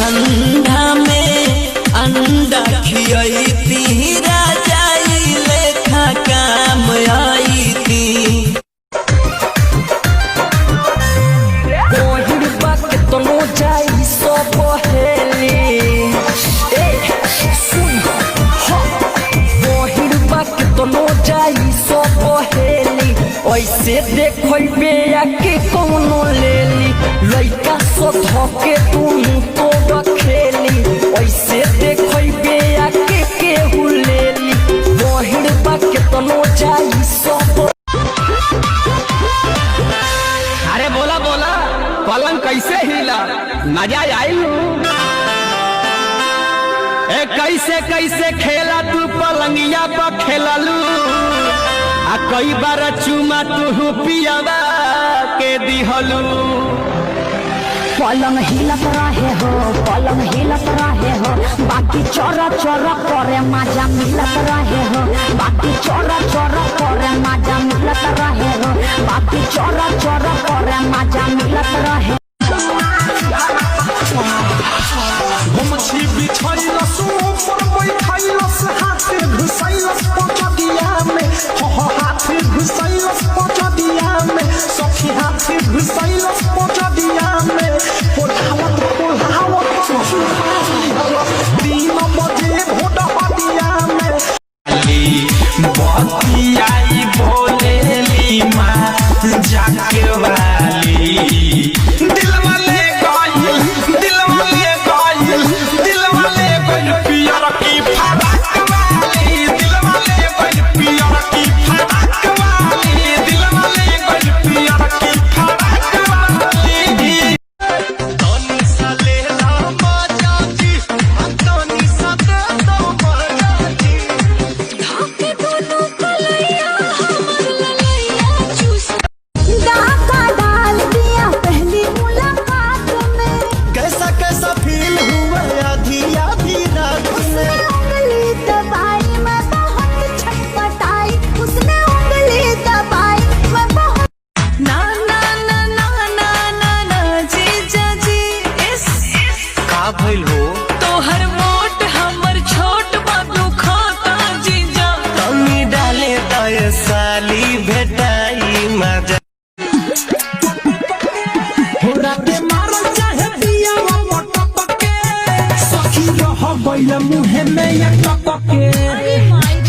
ठंडा में अंडा खियती राजाई लेखा काम आई थी। तो जाई सो पहेली तो जाई सो पहेली ऐसे देखो बेया के कौनो लेली लइका सो धके तुम तो रखेली ऐसे देखो बेया के केहू लेली बहिर बाके तो जाई सो। अरे बोला बोला पलंग कैसे हिला मजा आई कैसे कैसे खेला तू पलंगिया पर खेललू आ कई बार चुमा तू पियावा के दिहलू। पलंग हिलत रहे हो पलंग हिलत रहे हो बाकी चोरा चोरा करे मजा मिलत रहे हो बाकी चोरा चोरा करे मजा मिलत रहे हो बाकी चोरा चोरा करे मजा मिलत रहे। मछली बिछाइलस ऊपर बैठाइलस हाथे घुसाइलस पचदिया में हाथे घुसाइलस पचदिया में सखी हाथे घुसाइलस पचदिया में पोढ़ावत तीन बजे भोट हदिया में बतियाई बोलेली माँ जाके वाली दिल वाले तोहर मोट हमर छोट बाबू खाता जीजा कमी डाले दय साली भेटाई मजा राते मारल चाहे दिया मोटक के सखी रह गइल मुहे में या टक के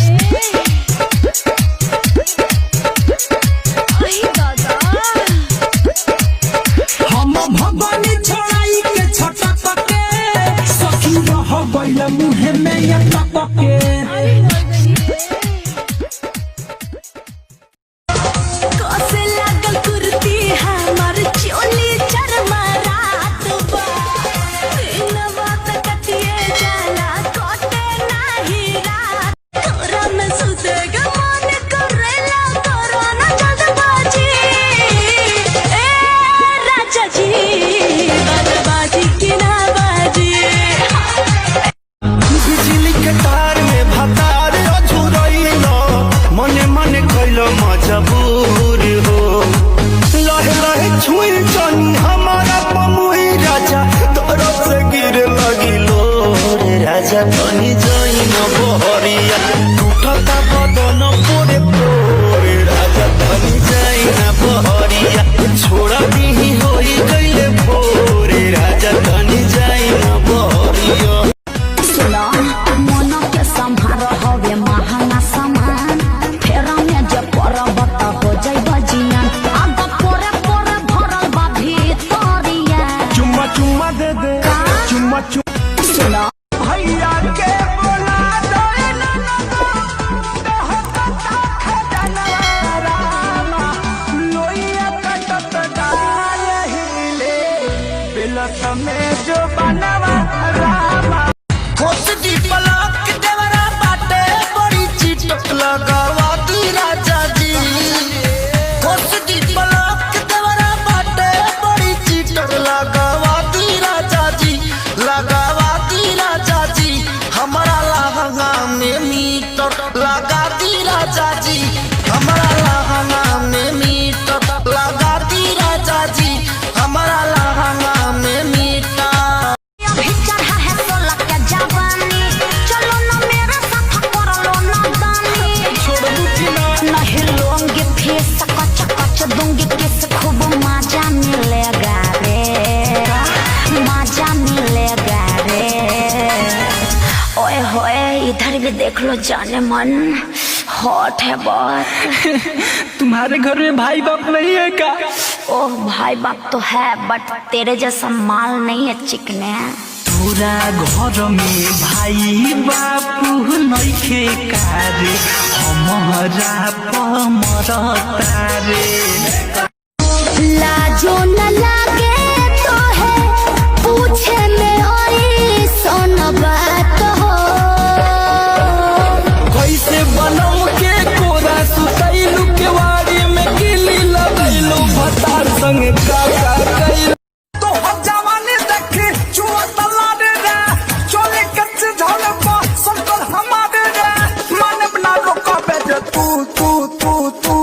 हम भगवानी छोड़ाई के छटक के सखी रह गइल मुहे में या टक के। मजबूर हो लहे लहे छुई जानी हमारा पमुई राजा तोरो से गिर लगी लो रे राजा बनी जाई न बहरिया टूटता बदन पोरे पोरे राजा बनी जाई न बहरिया छोड़ा भी होई गइले भोरे राजा बनी जाई न बहरिया। सुना मन के संभार हवे महाना समान फेरा में जे परबत हो जाई बजियान अब पोरे पोरे भरल बा भीतरिया चुम्मा चुम्मा दे दे चुम्मा चुम्मा सुना भैया के बोला में जो बनवा रामा खोसदी पलक देवरा बाटे बड़ी चिटक लगावा दी राजा जी खोसदी पलक देवरा बाटे बड़ी चिटक लगावा दी राजा जी लगावा दी राजा जी हमारा लहंगा में मीटर लगा दी राजा जी हमारा लहंगा में मीटर लगा दी राजा जी हमारा लहंगा में मीटर कच्चा कच्चा दूंगी किस खूब मजा मिलेगा रे, मजा मिलेगा रे। ओए होए इधर भी देख लो जाने मन हॉट है बहुत। तुम्हारे घर में भाई बाप नहीं है का? ओह भाई बाप तो है बट तेरे जैसा माल नहीं है चिकने। पूरा घर में भाई बापू नइखे कारे, हमारा पमरता रे। लाजो न लागे तो है पूछे में और सोन बात हो। कैसे बनम के कोरा सुतैलू के वाड़ी में गिली लगैलू भतार संग काका कैलू। तो हम जवानी देखी चुआ तला दे रे, चोले कच्चे झाल पा संकल हमारे रे। मन बना रोका बेटे तू तू तू तू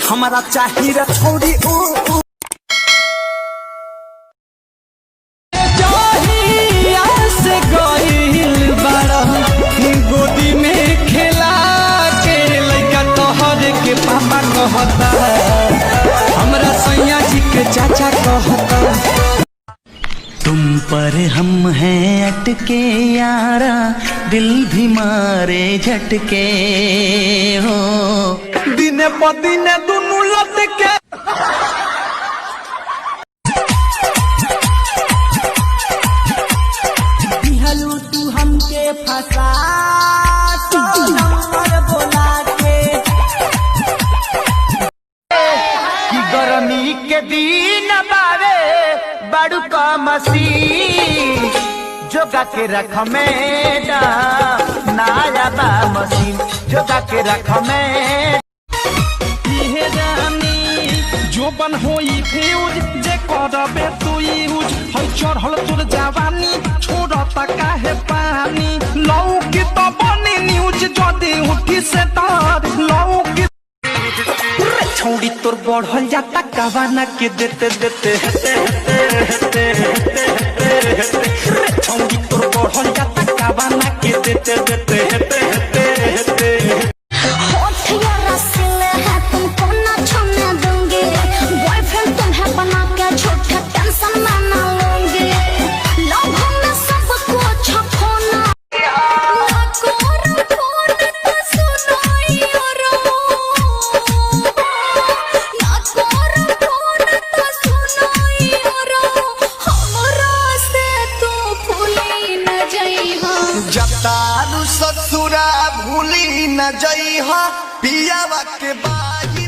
हमारा चाहिए रे छोड़ी ऊ। जहिया से गइल बाड़ा गोदी में खेला के लइका तोहर के पापा कहता, हमरा सैया जी के चाचा कहता। तुम पर हम हैं अटके यारा, दिल भी मारे झटके हो। दिने प दिने दुनु लटके दिहलू तू हमके फंसा तो नंबर बोला के कि गर्मी के दिन बावे बड़ू का मसीन जोगा के रख मैडम नाया बा मसीन जोगा के रख मैडम। जो बन होई फ्यूज जे करबे तू यूज है चढ़ल तोर जवानी छोड़ता काहे पानी। लौकी तो बनी न्यूज जदी उठी से तार लौकी छोड़ी तोर बढ़ल जाता कवाना के देते देते छोड़ी तोर बढ़ल जाता कवाना के देते देते। होठिया रसीले है तुमको ना छूने दूंगी, बॉयफ्रेंड तुम्हें बना के झूठे टेंशन में ना लूंगी। लव में सब कुछ खोना ना कोर फोन तो सुनाई रो, ना कोर फोन तो सुनाई रो। हमरा से तू भूली न जइहा, जतारू ससुरा भूली न जइहा पियावा के बाई।